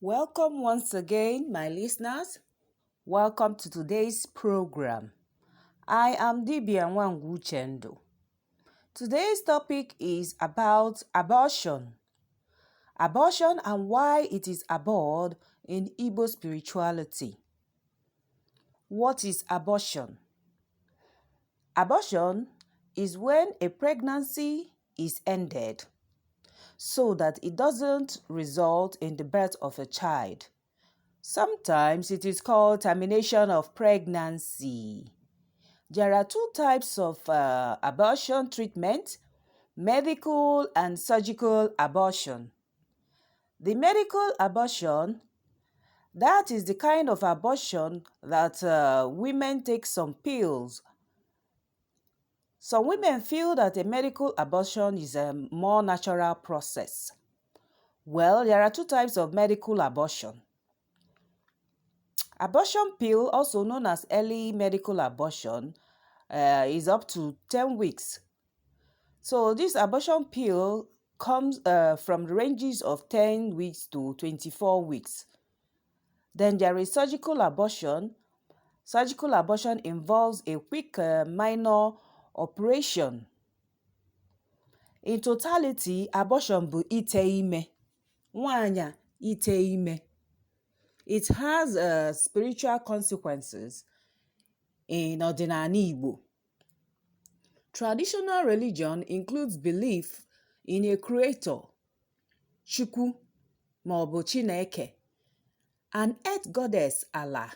Welcome once again, my listeners. Welcome to today's program. I am Dibia Nwangu Chendo. Today's topic is about abortion. Abortion and why it is abhorred in Igbo spirituality. What is abortion? Abortion is when a pregnancy is ended so that it doesn't result in the birth of a child. Sometimes it is called termination of pregnancy. There are two types of abortion treatment: medical and surgical abortion. The medical abortion, that is the kind of abortion that women take some pills. Some women feel that a medical abortion is a more natural process. Well, there are two types of medical abortion. Abortion pill, also known as early medical abortion, is up to 10 weeks. So this abortion pill comes from the ranges of 10 weeks to 24 weeks. Then there is surgical abortion. Surgical abortion involves a quick minor operation. In totality, abortion bụ ite ime. Nwanya ite ime. It has spiritual consequences in Ọdịnanị Igbo. Traditional religion includes belief in a creator, Chukwu maọbụ Chineke, an earth goddess Allah,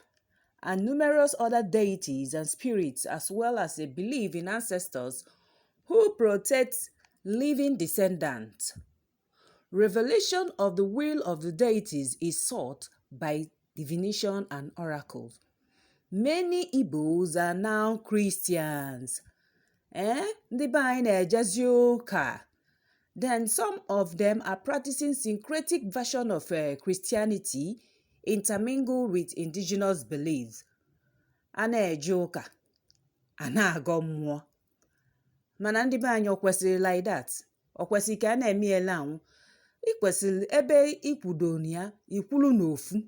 and numerous other deities and spirits, as well as a belief in ancestors who protect living descendants. Revelation of the will of the deities is sought by divination and oracles. Many Igbos are now Christians. Ndị be anyị na-ejezi ụka. Then some of them are practicing syncretic version of Christianity intermingled with indigenous beliefs. A na-eje ụka, a na-agọ mmụọ. Mana ndị be anyị o kwesịrị like that? O kwesịrị ka a na-emiela anwụ? I kwesịrị ebe ikwudo ya ikwulu n'ofu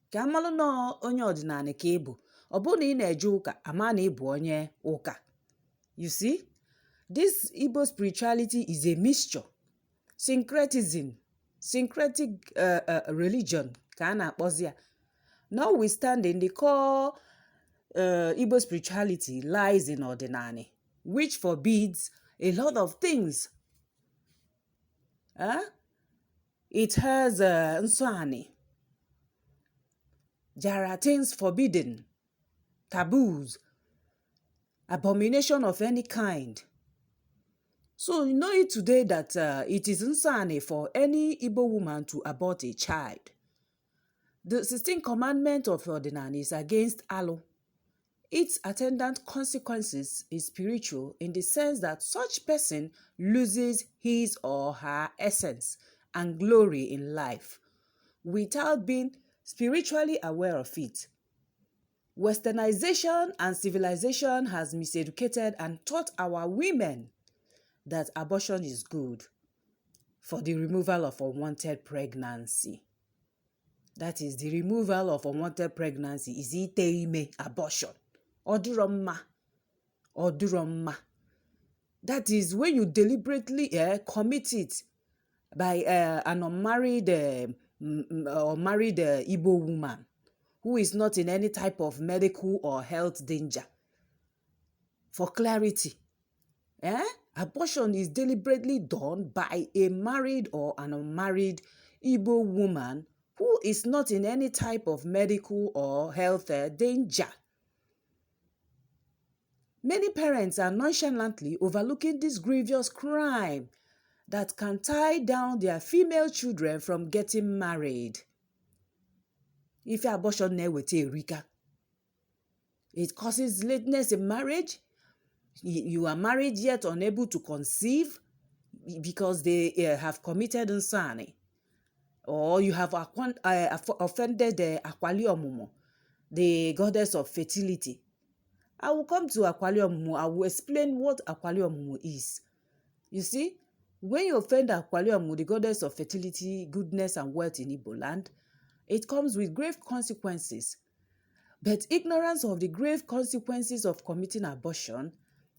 ka amalụ na onye ọdịnanị ka ịbụ. Ọ bụrụ na ị na-eje ụka, ama na ịbụ onye ụka. You see, this Igbo spirituality is a mixture, syncretic religion ka a na-akpọzi ya. Notwithstanding, the core Igbo spirituality lies in Ọdịnanị, which forbids a lot of things. It has nsọanị. There are things forbidden, taboos, abomination of any kind. So you know it today that it is nsọanị for any Igbo woman to abort a child. The 16th commandment of Ọdịnanị is against alụ. Its attendant consequences is spiritual in the sense that such person loses his or her essence and glory in life without being spiritually aware of it. Westernization and civilization has miseducated and taught our women that abortion is good for the removal of unwanted pregnancy. That is, the removal of unwanted pregnancy is ite ime, abortion. Ọdịrọ mma. That is when you deliberately commit it by an unmarried or married Igbo woman who is not in any type of medical or health danger. For clarity, abortion is deliberately done by a married or an unmarried Igbo woman who is not in any type of medical or health danger. Many parents are nonchalantly overlooking this grievous crime that can tie down their female children from getting married. If abortion na-eweta erika, it causes lateness in marriage. You are married yet unable to conceive because they have committed nsọanị, or you have offended Akwali Ọmụmụ, the goddess of fertility. I will come to Akwali Ọmụmụ. I will explain what Akwali Ọmụmụ is. You see, when you offend Akwali Ọmụmụ, the goddess of fertility, goodness, and wealth in Igbo land, It comes with grave consequences. But ignorance of the grave consequences of committing abortion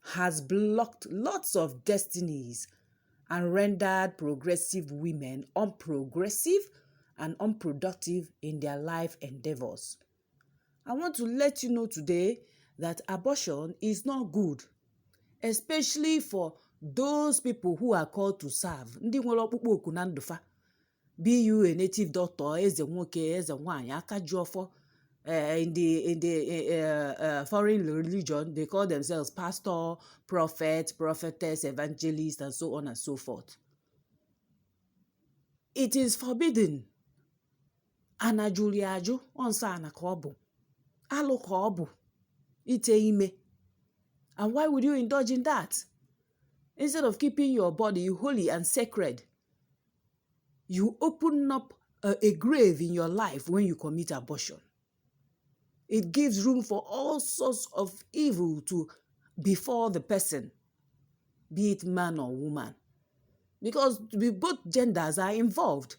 has blocked lots of destinies and rendered progressive women unprogressive and unproductive in their life endeavors. I want to let you know today that abortion is not good, especially for those people who are called to serve. Ndị nwere ọkpụkpọ oku na ndụ fa. Be you a native doctor, eze nwoke, eze nwanyị, aka ji ọfọ. In the foreign religion, they call themselves pastor, prophet, prophetess, evangelist, and so on and so forth. It is forbidden. Ana juli ajụ, onsa ana ka ọ bụ. Alụ ka ọ bụ. Ite ime. And why would you indulge in that? Instead of keeping your body holy and sacred, you open up a grave in your life when you commit abortion. It gives room for all sorts of evil to befall the person, be it man or woman. Because both genders are involved.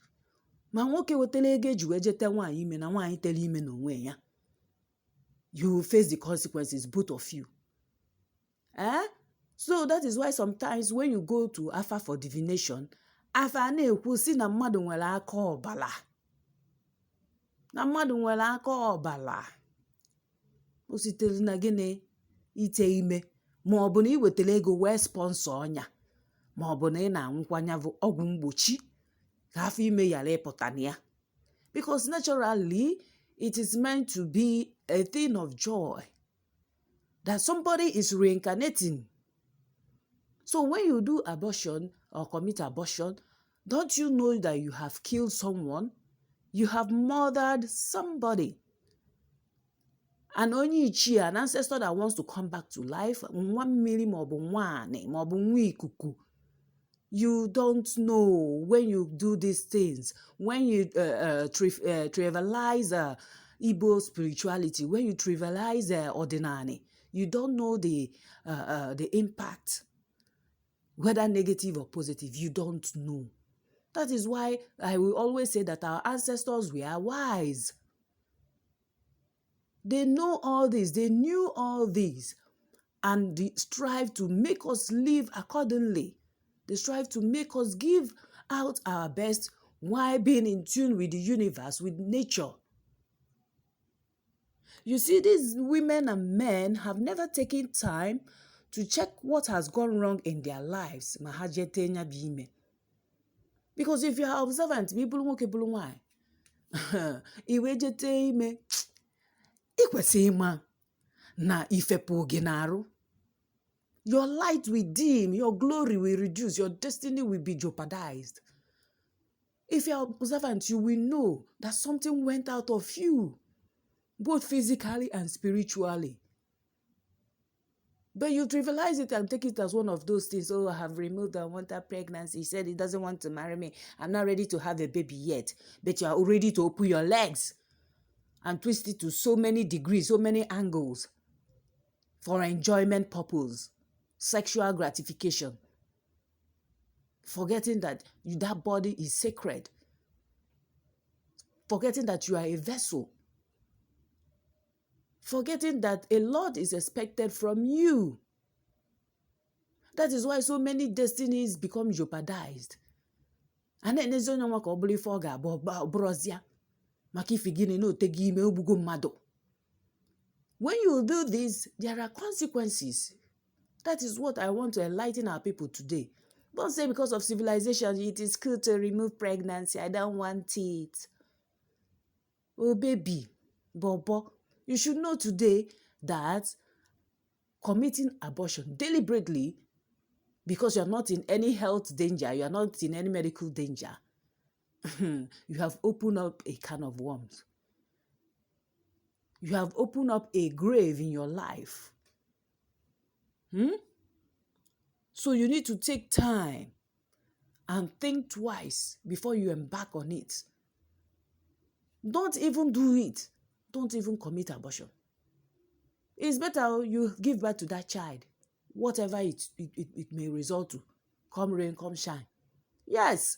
Ma nwoke wetele ego eji wejete nwaanyị ime na nwaanyị tele ime n'onwe ya. You will face the consequences, both of you. So that is why sometimes when you go to afa for divination, afa na-ekwu si na mmadụ nwere aka ọbala. Na mmadụ nwere aka ọbala. O sitere na gịnị ite ime, ma ọ bụ na ị wetara ego wee sponsor ọnya, ma ọ bụ na ị na-anwụkwanya ọgwụ mgbochi ka afọ ime ghara ịpụta na ya. Because naturally, it is meant to be a thing of joy that somebody is reincarnating. So when you do abortion or commit abortion, don't you know that you have killed someone? You have murdered somebody. And onye ichie, an ancestor that wants to come back to life, nwa mmiri maọbụ nwaanị maọbụ nwa ikuku. You don't know when you do these things, when you trivialize Igbo spirituality, when you trivialize Ọdịnanị, you don't know the impact, whether negative or positive, you don't know. That is why I will always say that our ancestors were wise. They know all this, they knew all this, and they strive to make us live accordingly. They strive to make us give out our best while being in tune with the universe, with nature. You see, these women and men have never taken time to check what has gone wrong in their lives. Because if you are observant, na ifepu gị n'arụ. Your light will dim, your glory will reduce, your destiny will be jeopardized. If you are observant, you will know that something went out of you, both physically and spiritually. But you trivialize it and take it as one of those things. Oh, I have removed unwanted pregnancy. He said he doesn't want to marry me. I'm not ready to have a baby yet. But you are ready to open your legs and twist it to so many degrees, so many angles for enjoyment purpose, sexual gratification. Forgetting that that body is sacred. Forgetting that you are a vessel. Forgetting that a lot is expected from you. That is why so many destinies become jeopardized. And then there's no one when you do this, there are consequences. That is what I want to enlighten our people today. Don't say because of civilization, it is cool to remove pregnancy. I don't want it. Oh, baby, Bobo, you should know today that committing abortion deliberately, because you're not in any health danger, you're not in any medical danger, you have opened up a can of worms. You have opened up a grave in your life. So you need to take time and think twice before you embark on it. Don't even do it. Don't even commit abortion. It's better you give birth to that child, whatever it may result to. Come rain, come shine. Yes,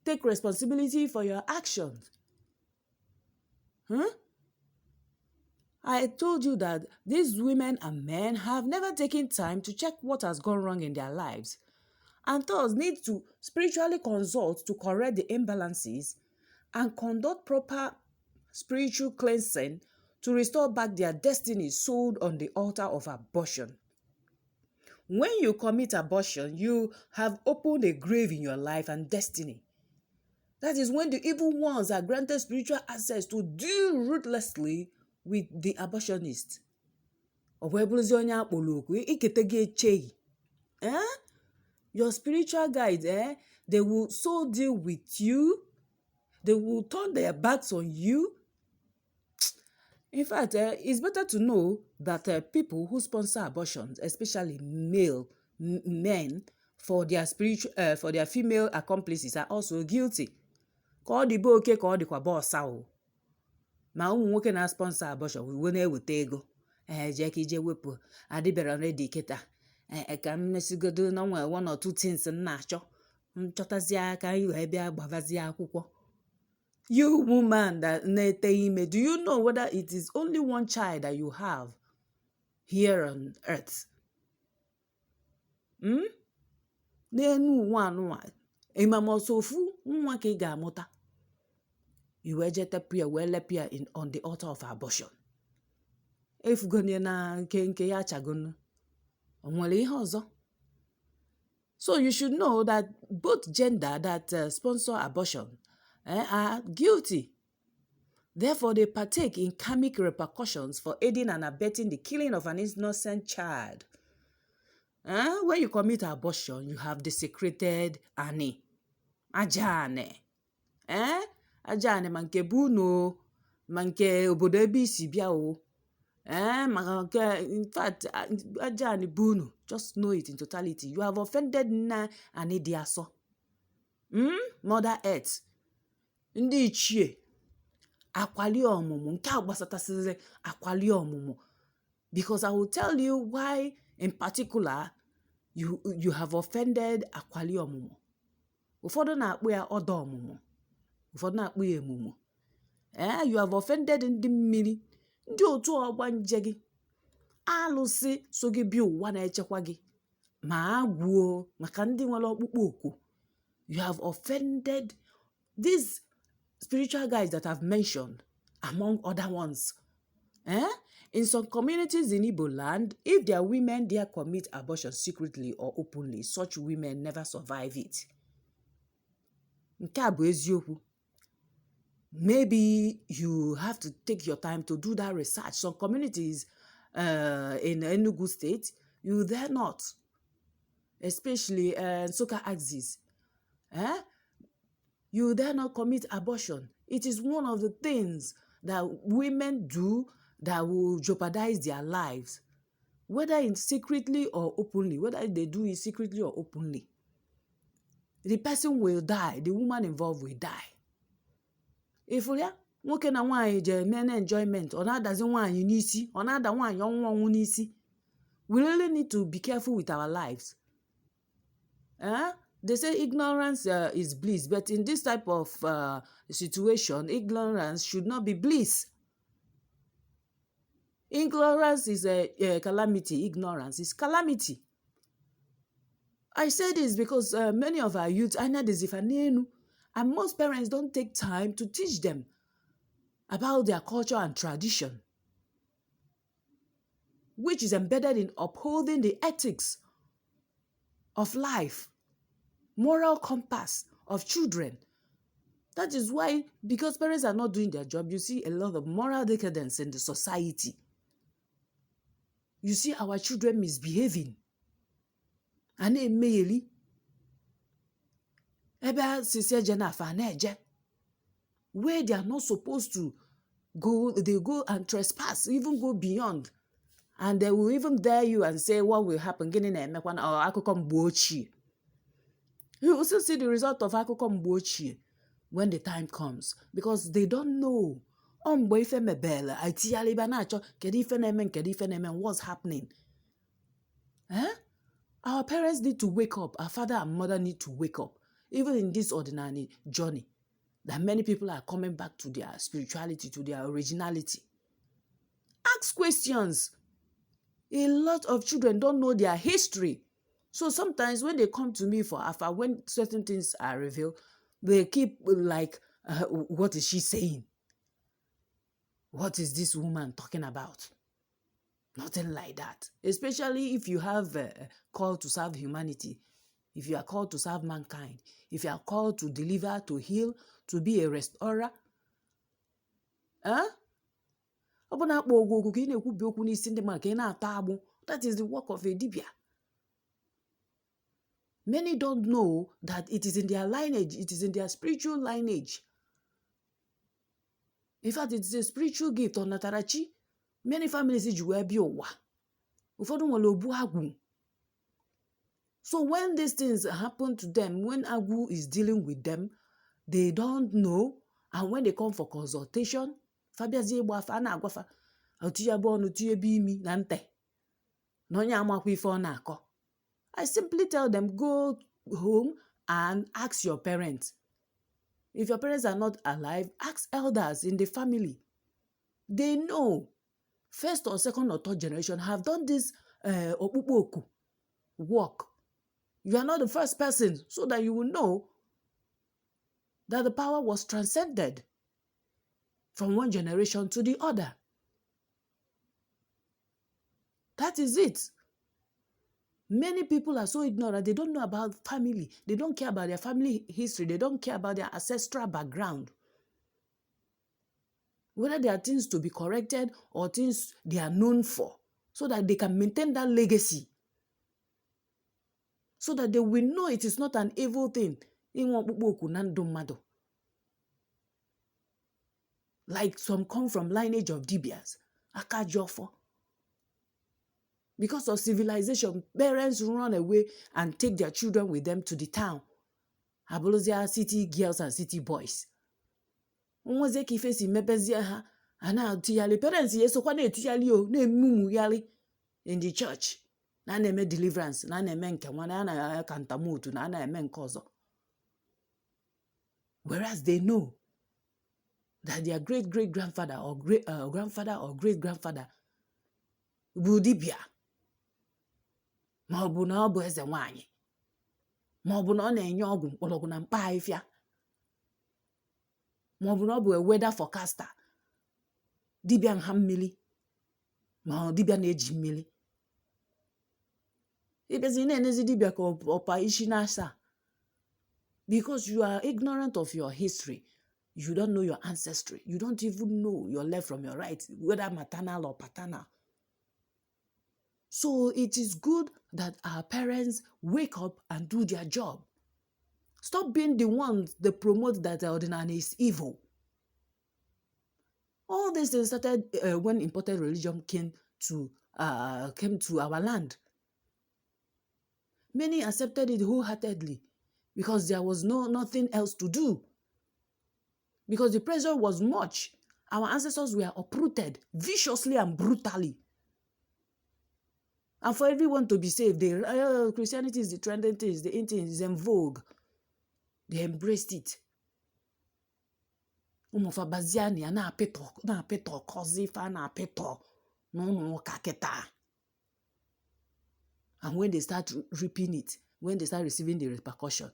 take responsibility for your actions. Huh? I told you that these women and men have never taken time to check what has gone wrong in their lives, and thus need to spiritually consult to correct the imbalances and conduct proper spiritual cleansing to restore back their destiny sold on the altar of abortion. When you commit abortion, you have opened a grave in your life and destiny. That is when the evil ones are granted spiritual access to deal ruthlessly with the abortionist. Your spiritual guides, they will so deal with you. They will turn their backs on you. In fact, it's better to know that people who sponsor abortions, especially men, for their female accomplices, are also guilty. Ka ọ dịbe oke ka ọ dịkwa bọọsa o. Ma ụmụ nwoke na-sponsor abortion we na-eweta ego. Jee ka ije wepụ adịbịara redi kịta. Ka m mesigodo na nwe one or two things m na-achọ. M chọtazie aka anyị wee bịa gbavazie akwụkwọ. You woman that na-ete ime, do you know whether it is only one child that you have here on earth? N'enu ụwa anụwa, ịmamoso ofu nwa ka ị ga-amụta. Iwe je tepu ya wee lepụ ya on the altar of abortion. Efugonye na nke ya achagonu. O nwere ihe ọzọ? So you should know that both gender that sponsor abortion are guilty. Therefore, they partake in karmic repercussions for aiding and abetting the killing of an innocent child. When you commit abortion, you have desecrated Ani. Ajane. Ajane manke buno, manke obodo ebe isi bịa o. In fact, Ajane buno. Just know it in totality. You have offended na Ani diaso. Mother Earth. Ndị ichie akwali ọmụmụ nke agbasatasịrị akwali ọmụmụ, because I will tell you why in particular you have offended akwali ọmụmụ. Ụfọdụ na-akpụ ya ọdọ ọmụmụ, ụfọdụ na-akpụ ya emumu. You have offended ndị mmiri, ndị otu ọgbanje gị, alụsị so gị bi ụwa na-echekwa gị, ma agwuo maka ndị nwere ọkpụkpụ oku. You have offended these spiritual guides that I've mentioned, among other ones. In some communities in Igbo land, if their women dare commit abortion secretly or openly, such women never survive it. Nke a bụ eziokwu. Maybe you have to take your time to do that research. Some communities in Enugu State, you dare not. Especially Soka Axis. You dare not commit abortion. It is one of the things that women do that will jeopardize their lives, whether in secretly or openly, whether they do it secretly or openly. The person will die, the woman involved will die. If ya nwoke na nwaanyị je men enjoyment, ọ na-adazi nwaanyị n'isi, ọ na-ada nwaanyị ọnwụ n'isi. We really need to be careful with our lives. They say ignorance is bliss, but in this type of situation, ignorance should not be bliss. Ignorance is a calamity. Ignorance is calamity. I say this because many of our youth, and most parents don't take time to teach them about their culture and tradition, which is embedded in upholding the ethics of life, moral compass of children. That is why, because parents are not doing their job, you see a lot of moral decadence in the society. You see our children misbehaving. And immediately, where they are not supposed to go, they go and trespass, even go beyond. And they will even dare you and say, what will happen? You also see the result of akụkọ mgbe ochie when the time comes, because they don't know. Mgbe ife mebele, itiyaliba na-achọ kedu ife na-eme, what's happening? Our parents need to wake up. Our father and mother need to wake up, even in this Ọdịnanị journey. that many people are coming back to their spirituality, to their originality. Ask questions. A lot of children don't know their history. So sometimes when they come to me for Alpha, when certain things are revealed, they keep like, what is she saying? What is this woman talking about? Nothing like that. Especially if you have a call to serve humanity, if you are called to serve mankind, if you are called to deliver, to heal, to be a restorer. That is the work of a dibia. Many don't know that it is in their lineage, it is in their spiritual lineage. In fact, it is a spiritual gift on Natarachi. Many families so when these things happen to them, when Agu is dealing with them, they don't know. And when they come for consultation, I simply tell them, go home and ask your parents. If your parents are not alive, ask elders in the family. They know. First or second or third generation have done this work. You are not the first person, so that you will know that the power was transcended from one generation to the other. That is it. Many people are so ignorant. They don't know about family. They don't care about their family history. They don't care about their ancestral background. Whether there are things to be corrected or things they are known for, so that they can maintain that legacy. So that they will know it is not an evil thing. Like some come from lineage of Dibias. Akajofo. Because of civilization, parents run away and take their children with them to the town. Abolozia city girls and city boys. Unweze kifesi mepezia ha. Ana tiyali parents yeso kwa ne tiyali o ne mumu yali in the church. Na na-eme deliverance, na na-eme nke nwa, na na kantamutu, na na-eme nke ọzọ. Whereas they know that their great-great-grandfather or grandfather or great-grandfather bụ dibịa, ma ọ bụ na ọ bụ eze nwanyị, ma ọ bụ na ọ na-enye ọgwụ mkpọrọgwụ na mkpa ahịfịa, ma ọ bụ na ọ bụ a weather forecaster, dibịa nha mmiri, ma ọ dibịa na-eji mmiri. Because you are ignorant of your history. You don't know your ancestry. You don't even know your left from your right, whether maternal or paternal. So it is good that our parents wake up and do their job. Stop being the ones that promote that the Ọdịnanị is evil. All this things started when imported religion came to our land. Many accepted it wholeheartedly because there was nothing else to do. Because the pressure was much. Our ancestors were uprooted viciously and brutally. And for everyone to be saved, Christianity is the trending thing, the in thing is in vogue. They embraced it. And when they start reaping it, when they start receiving the repercussion,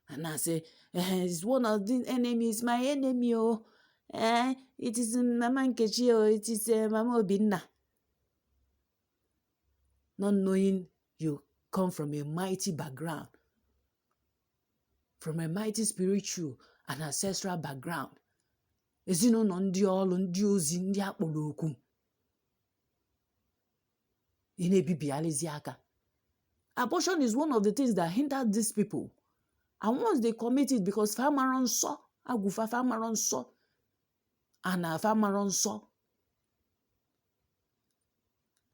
and I say, it's one of the enemies, my enemy, it is Mama Nkechi, it is Mama Obinna. Not knowing you come from a mighty background, from a mighty spiritual and ancestral background. Ezino ndi olu ndi ozi ndi akpọrọ okwu. Inebibi alizi aka. Abortion is one of the things that hindered these people. And once they commit it, because famaron so, agufa famaron so, and famaron so,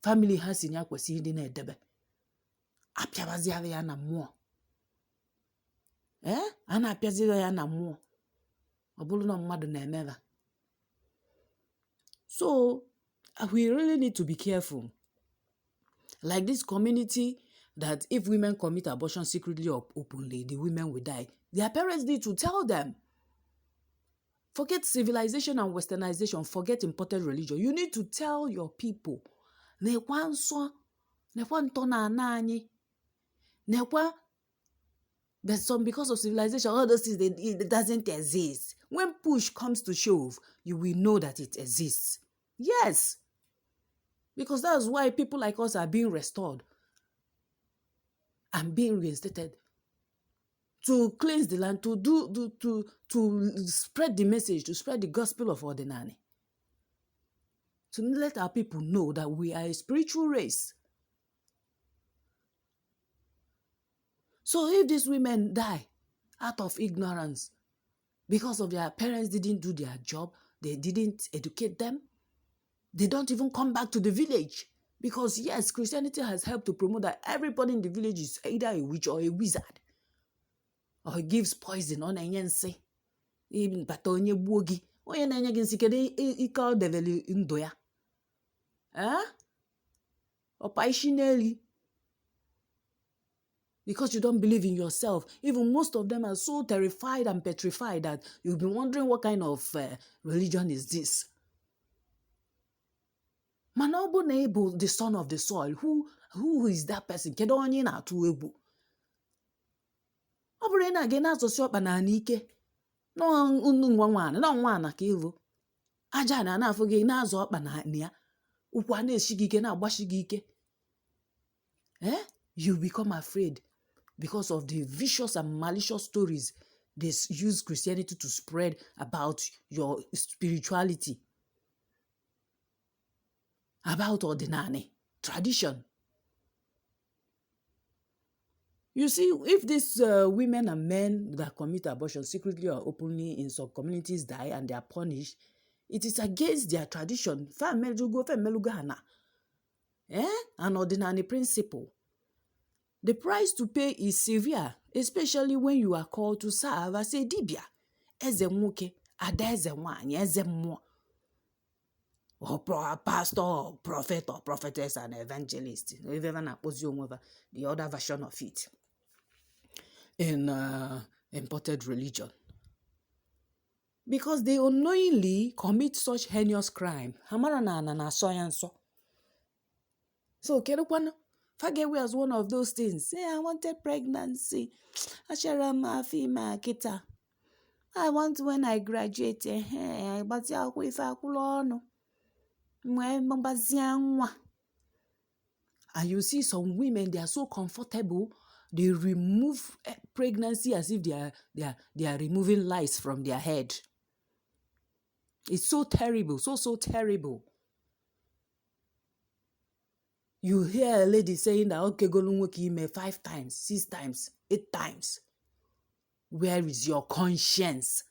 family has in ya kwesi ndi na edebe. Apiabazi ya na mmụọ. Ana apiazi ya na mmụọ. Obulu na mmadụ na emeba. So, we really need to be careful. Like this community, that if women commit abortion secretly or openly, the women will die. Their parents need to tell them. Forget civilization and westernization. Forget imported religion. You need to tell your people, nekwa nsọ, nekwa ntọ na ana anyị, nekwa. But some, because of civilization, all those things, it doesn't exist. When push comes to shove, you will know that it exists. Yes. Because that's why people like us are being restored and being reinstated. To cleanse the land, to spread the message, to spread the gospel of Ọdịnanị. To let our people know that we are a spiritual race. So if these women die out of ignorance because of their parents didn't do their job, they didn't educate them, they don't even come back to the village. Because yes, Christianity has helped to promote that everybody in the village is either a witch or a wizard. Or he gives poison on enyensi. Even batonye buogi. Onye na enye ginsi kede ika develi ndo ya. Opa ishineli. Because you don't believe in yourself. Even most of them are so terrified and petrified that you'll be wondering what kind of religion is this. Manobo Nebo, the son of the soil, who is that person? Kedo onye na atu egwu. Obure na ge na azosi okpa na anike. No nwa nwana ka ivu. Aja na afọ ge na azo okpa na ya. Ukwa na eshi ike na agbashi ike. You become afraid because of the vicious and malicious stories they use Christianity to spread about your spirituality. About Ọdịnanị, tradition. You see, if these women and men that commit abortion secretly or openly in some communities die and they are punished, it is against their tradition. An Ọdịnanị principle. The price to pay is severe, especially when you are called to serve as a dibia, eze nwoke, ada eze nwanyị, eze mmụọ, or pastor, or prophet, or prophetess, and evangelist. The other version of it in imported religion. Because they unknowingly commit such heinous crime. So, Kedukwana, Fagewe was one of those things. Say, I wanted pregnancy. I want when I graduate. But and you see some women, they are so comfortable, they remove pregnancy as if they are removing lice from their head. It's so terrible, so terrible. You hear a lady saying that, okay, go to 5 times, 6 times, 8 times. Where is your conscience?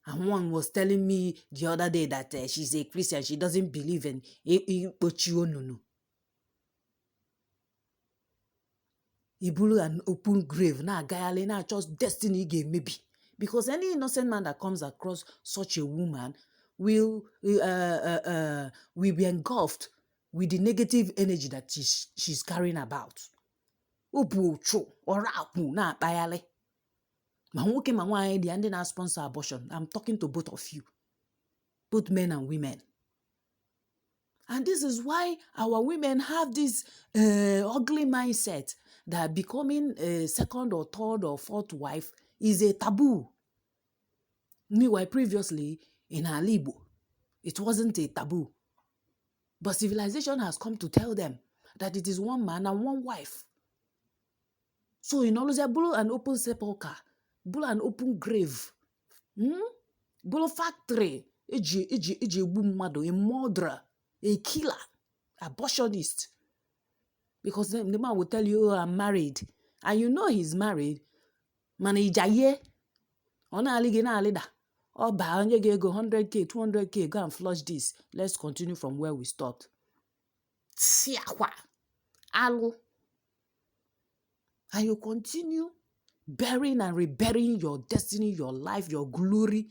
And one was telling me the other day that she's a Christian, she doesn't believe in Ibulu an open grave, na gayale, na just destiny game maybe. Because any innocent man that comes across such a woman will be engulfed with the negative energy that she's carrying about. Na bayale. They sponsor abortion. I'm talking to both of you, both men and women. And this is why our women have this ugly mindset that becoming a second or third or fourth wife is a taboo. Meanwhile, previously in Igbo, it wasn't a taboo. But civilization has come to tell them that it is one man and one wife. So in always a bull and open sepulchre, bull and open grave, bull factory, a murderer, a killer, abortionist. Because the man will tell you, oh, I'm married. And you know he's married. Man, ijaye. Ona aligena alida. Oh, ba go 100K, 200K, go and flush this. Let's continue from where we stopped. Siakwa. Alo. And you continue burying and reburying your destiny, your life, your glory.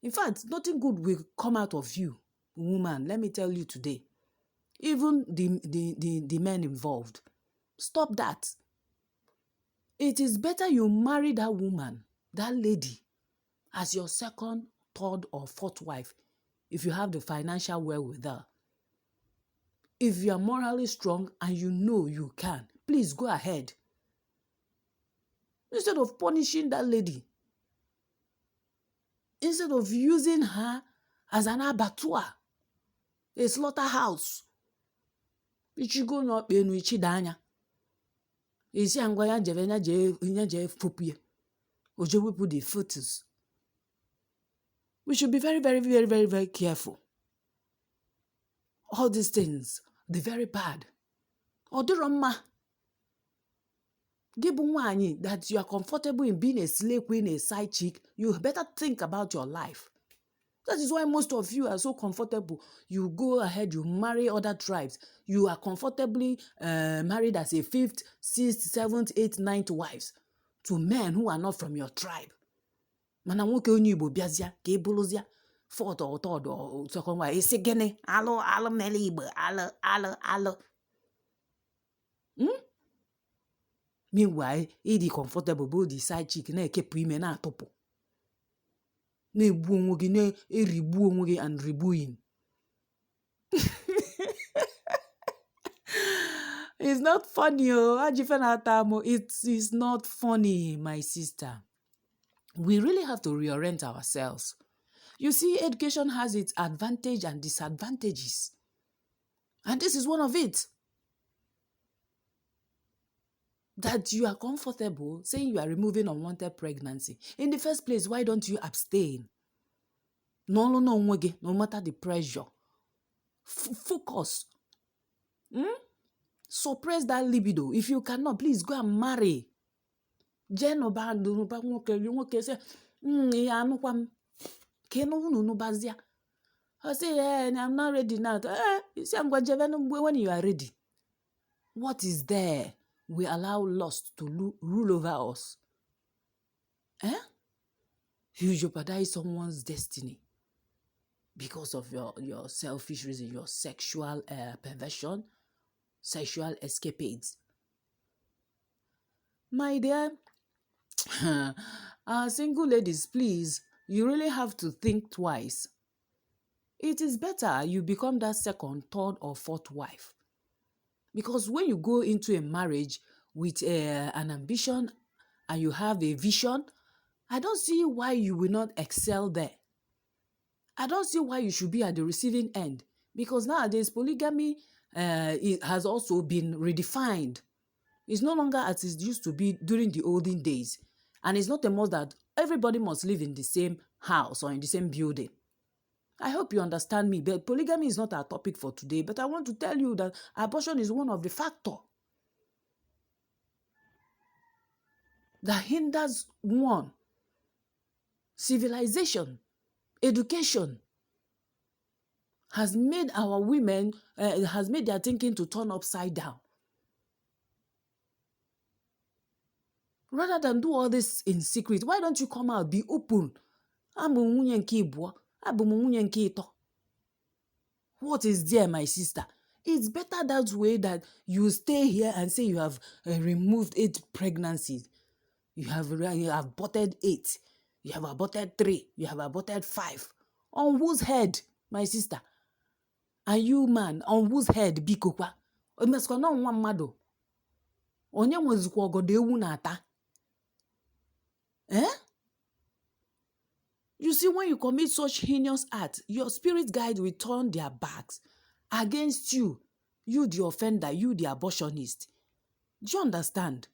In fact, nothing good will come out of you, woman. Let me tell you today. Even the men involved. Stop that. It is better you marry that woman, that lady, as your second third or fourth wife if you have the financial wherewithal. If you are morally strong and you know you can, please go ahead. Instead of punishing that lady, instead of using her as an abattoir, a slaughterhouse, ichigo no kpenu ichidanya. Isi angwa ya jeve nya je fopie. Oje wipu the fetus. We should be very, very, very, very, very careful. All these things, they're very bad. Oduroma. Gibunwanyi, that you are comfortable in being a slave queen, a side chick, you better think about your life. That is why most of you are so comfortable. You go ahead, you marry other tribes. You are comfortably married as a 5th, 6th, 7th, 8th, 9th wives to men who are not from your tribe. Mana nwoke onye Igbo biazia ka ebuluzia 4th or 3rd or 2nd wife. Isi gini, alo mele Igbo, alo. Meanwhile, ịdị comfortable bụ the side chick na-ekepụ ime na-atụpụ. Na-egbu onwe gị, na-erigbu onwe gị and rigbuing. It's not funny, it is not funny, my sister. We really have to reorient ourselves. You see, education has its advantage and disadvantages. And this is one of it. That you are comfortable saying you are removing unwanted pregnancy. In the first place, why don't you abstain? No matter the pressure. Focus. Suppress that libido. If you cannot, please go and marry. Say, I'm not ready now. When you are ready. What is there? We allow lust to rule over us. You jeopardize someone's destiny because of your selfish reason, your sexual perversion, sexual escapades. My dear, single ladies, please, you really have to think twice. It is better you become that 2nd, 3rd, or 4th wife. Because when you go into a marriage with an ambition and you have a vision, I don't see why you will not excel there. I don't see why you should be at the receiving end. Because nowadays, polygamy it has also been redefined. It's no longer as it used to be during the olden days. And it's not a must that everybody must live in the same house or in the same building. I hope you understand me, but polygamy is not our topic for today. But I want to tell you that abortion is one of the factors that hinders one. Civilization, education has made our women, has made their thinking to turn upside down. Rather than do all this in secret, why don't you come out, be open? What is there, my sister? It's better that way that you stay here and say you have removed 8 pregnancies. You have aborted 8. You have aborted 3. You have aborted 5. On whose head, my sister? And you, man, on whose head, bikokwa? Omesko no nwa mmadu. Onye nwezikwa ogodo ewu na-ata. You see, when you commit such heinous acts, your spirit guide will turn their backs against you. You, the offender, you, the abortionist. Do you understand?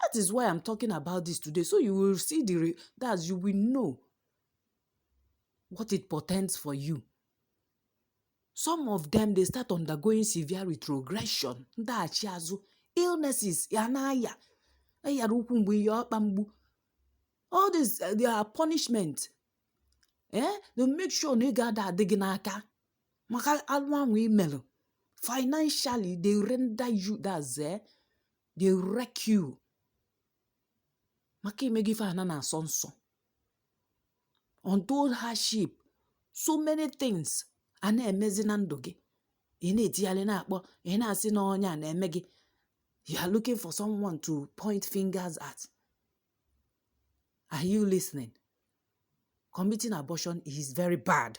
That is why I'm talking about this today. So you will see that you will know what it portends for you. Some of them, they start undergoing severe retrogression. Illnesses, all this, they are punishment. They make sure they got that diginaka. Financially, they render you that they wreck you. Untold hardship, so many things. You are looking for someone to point fingers at. Are you listening? committing abortion is very bad.